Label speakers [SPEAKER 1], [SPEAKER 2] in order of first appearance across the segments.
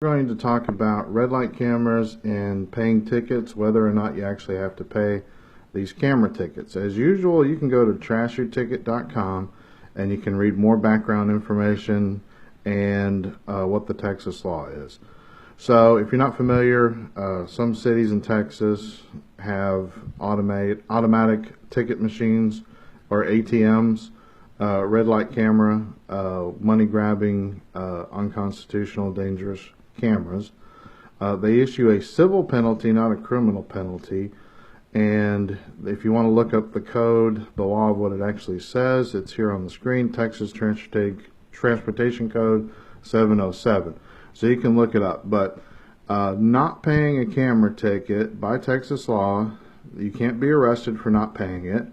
[SPEAKER 1] We're going to talk about red light cameras and paying tickets, whether or not you actually have to pay these camera tickets. As usual, you can go to trashyourticket.com and you can read more background information and what the Texas law is. So if you're not familiar, some cities in Texas have automatic ticket machines or ATMs, red light camera, money grabbing, unconstitutional, dangerous cameras. They issue a civil penalty, not a criminal penalty. And if you want to look up the code, the law of what it actually says, it's here on the screen, Texas Transportation Code 707. So you can look it up. But not paying a camera ticket by Texas law, you can't be arrested for not paying it.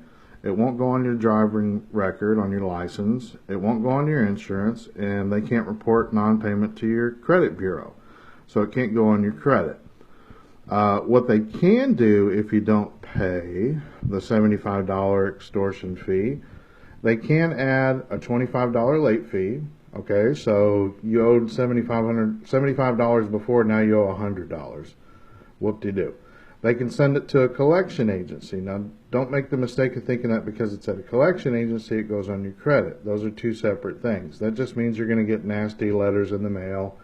[SPEAKER 1] It won't go on your driving record, on your license. It won't go on your insurance, and they can't report non-payment to your credit bureau. So it can't go on your credit. What they can do if you don't pay the $75 extortion fee, they can add a $25 late fee. Okay, so you owed $75 before, now you owe $100. Whoop-de-doo. They can send it to a collection agency. Now, don't make the mistake of thinking that because it's at a collection agency, it goes on your credit. Those are two separate things. That just means you're going to get nasty letters in the mail,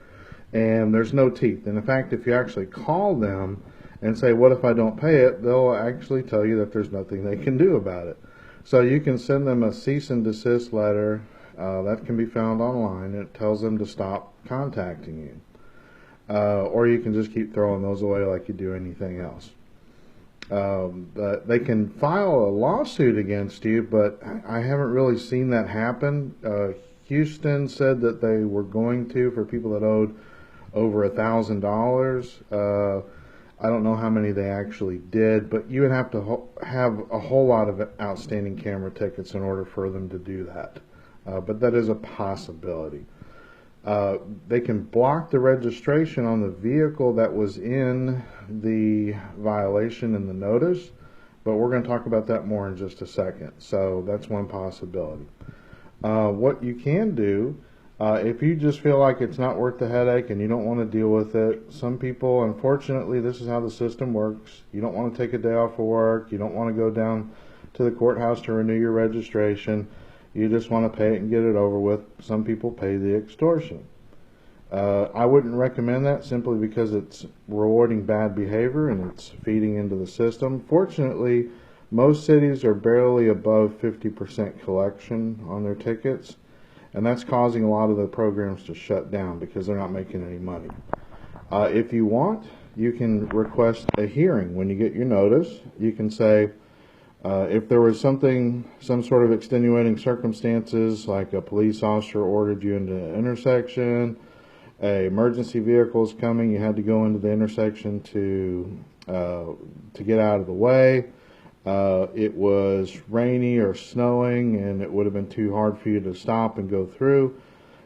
[SPEAKER 1] and there's no teeth. And in fact, if you actually call them and say, what if I don't pay it, they'll actually tell you that there's nothing they can do about it. So you can send them a cease and desist letter that can be found online. It tells them to stop contacting you. Or you can just keep throwing those away like you do anything else. But they can file a lawsuit against you, but I haven't really seen that happen. Houston said that they were going to for people that owed over $1,000. I don't know how many they actually did, but you would have to have a whole lot of outstanding camera tickets in order for them to do that. But that is a possibility. They can block the registration on the vehicle that was in the violation in the notice, but we're going to talk about that more in just a second. So that's one possibility. What you can do, if you just feel like it's not worth the headache and you don't want to deal with it, some people, unfortunately, this is how the system works. You don't want to take a day off of work. You don't want to go down to the courthouse to renew your registration. You just want to pay it and get it over with. Some people pay the extortion. I wouldn't recommend that simply because it's rewarding bad behavior and it's feeding into the system. Fortunately, most cities are barely above 50% collection on their tickets, and that's causing a lot of the programs to shut down because they're not making any money. If you want, you can request a hearing. When you get your notice, you can say, if there was some sort of extenuating circumstances, like a police officer ordered you into an intersection, an emergency vehicle is coming, you had to go into the intersection to get out of the way, it was rainy or snowing and it would have been too hard for you to stop and go through,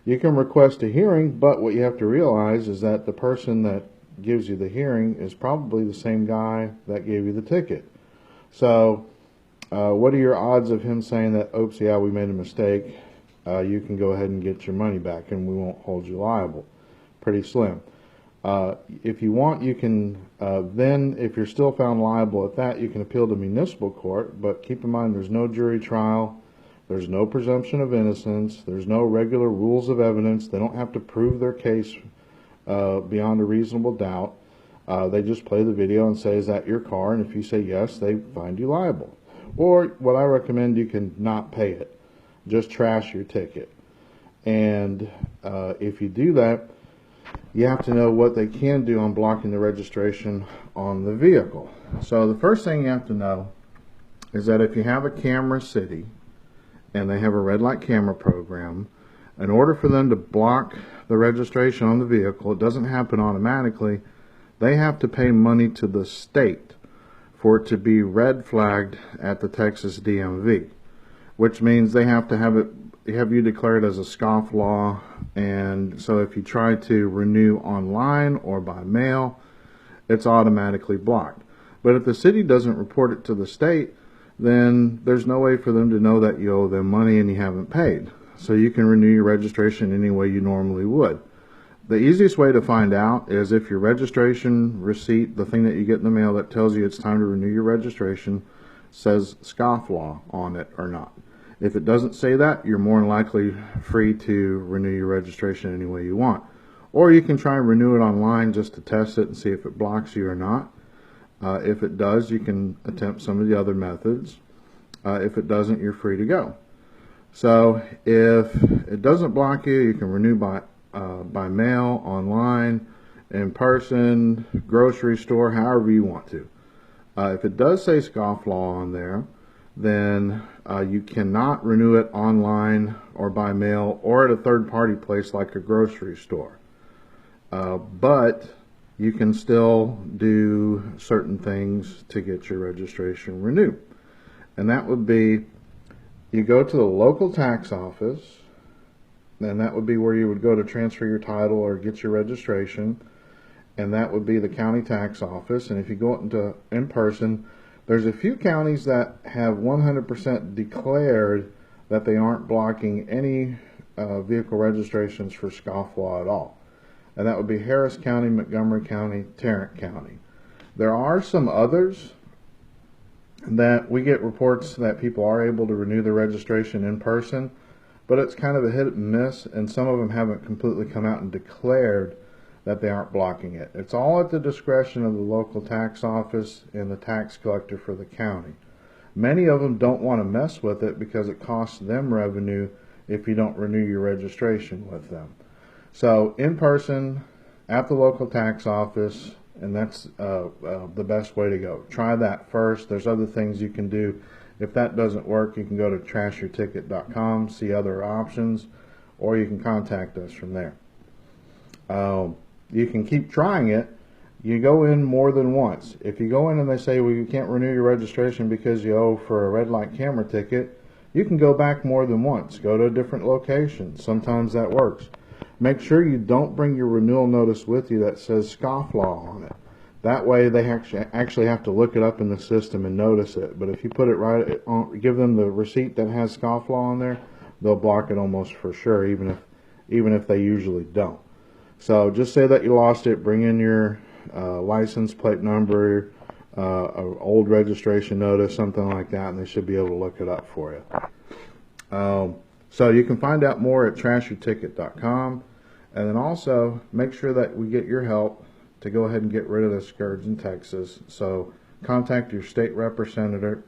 [SPEAKER 1] you can request a hearing, but what you have to realize is that the person that gives you the hearing is probably the same guy that gave you the ticket. So what are your odds of him saying that, oops, yeah, we made a mistake, you can go ahead and get your money back and we won't hold you liable? Pretty slim. If you want, you can then, if you're still found liable at that, you can appeal to municipal court, but keep in mind there's no jury trial, there's no presumption of innocence, there's no regular rules of evidence, they don't have to prove their case beyond a reasonable doubt. They just play the video and say, is that your car? And if you say yes, they find you liable. Or what I recommend, you can not pay it. Just trash your ticket. And if you do that, you have to know what they can do on blocking the registration on the vehicle. So the first thing you have to know is that if you have a camera city and they have a red light camera program, in order for them to block the registration on the vehicle, it doesn't happen automatically, they have to pay money to the state for it to be red flagged at the Texas DMV, which means they have to have you declared as a scofflaw. And so if you try to renew online or by mail, it's automatically blocked. But if the city doesn't report it to the state, then there's no way for them to know that you owe them money and you haven't paid. So you can renew your registration any way you normally would. The easiest way to find out is if your registration receipt, the thing that you get in the mail that tells you it's time to renew your registration, says scofflaw on it or not. If it doesn't say that, you're more than likely free to renew your registration any way you want. Or you can try and renew it online just to test it and see if it blocks you or not. If it does, you can attempt some of the other methods. If it doesn't, you're free to go. So if it doesn't block you, you can renew by mail, online, in person, grocery store, however you want to. If it does say scofflaw on there, then you cannot renew it online or by mail or at a third-party place like a grocery store. But you can still do certain things to get your registration renewed. And that would be, you go to the local tax office, and that would be where you would go to transfer your title or get your registration, and that would be the county tax office. And if you go into in person, there's a few counties that have 100% declared that they aren't blocking any vehicle registrations for scofflaw at all. And that would be Harris County, Montgomery County, Tarrant County. There are some others that we get reports that people are able to renew their registration in person, but it's kind of a hit and miss, and some of them haven't completely come out and declared that they aren't blocking it. It's all at the discretion of the local tax office and the tax collector for the county. Many of them don't want to mess with it because it costs them revenue if you don't renew your registration with them. So in person, at the local tax office, and that's the best way to go. Try that first. There's other things you can do. If that doesn't work, you can go to trashyourticket.com, see other options, or you can contact us from there. You can keep trying it. You go in more than once. If you go in and they say, well, you can't renew your registration because you owe for a red light camera ticket, you can go back more than once. Go to a different location. Sometimes that works. Make sure you don't bring your renewal notice with you that says scofflaw on it. That way they actually have to look it up in the system and notice it. But if you put it right on, give them the receipt that has scofflaw on there, they'll block it almost for sure, even if they usually don't. So just say that you lost it. Bring in your license plate number, an old registration notice, something like that, and they should be able to look it up for you. So you can find out more at trashyourticket.com, and then also make sure that we get your help to go ahead and get rid of the scourge in Texas. So contact your state representative,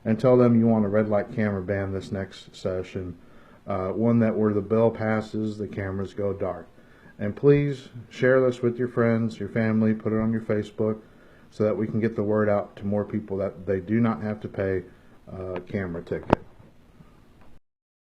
[SPEAKER 1] and tell them you want a red light camera ban this next session, one that where the bill passes, the cameras go dark. And please share this with your friends, your family, put it on your Facebook, so that we can get the word out to more people that they do not have to pay a camera ticket.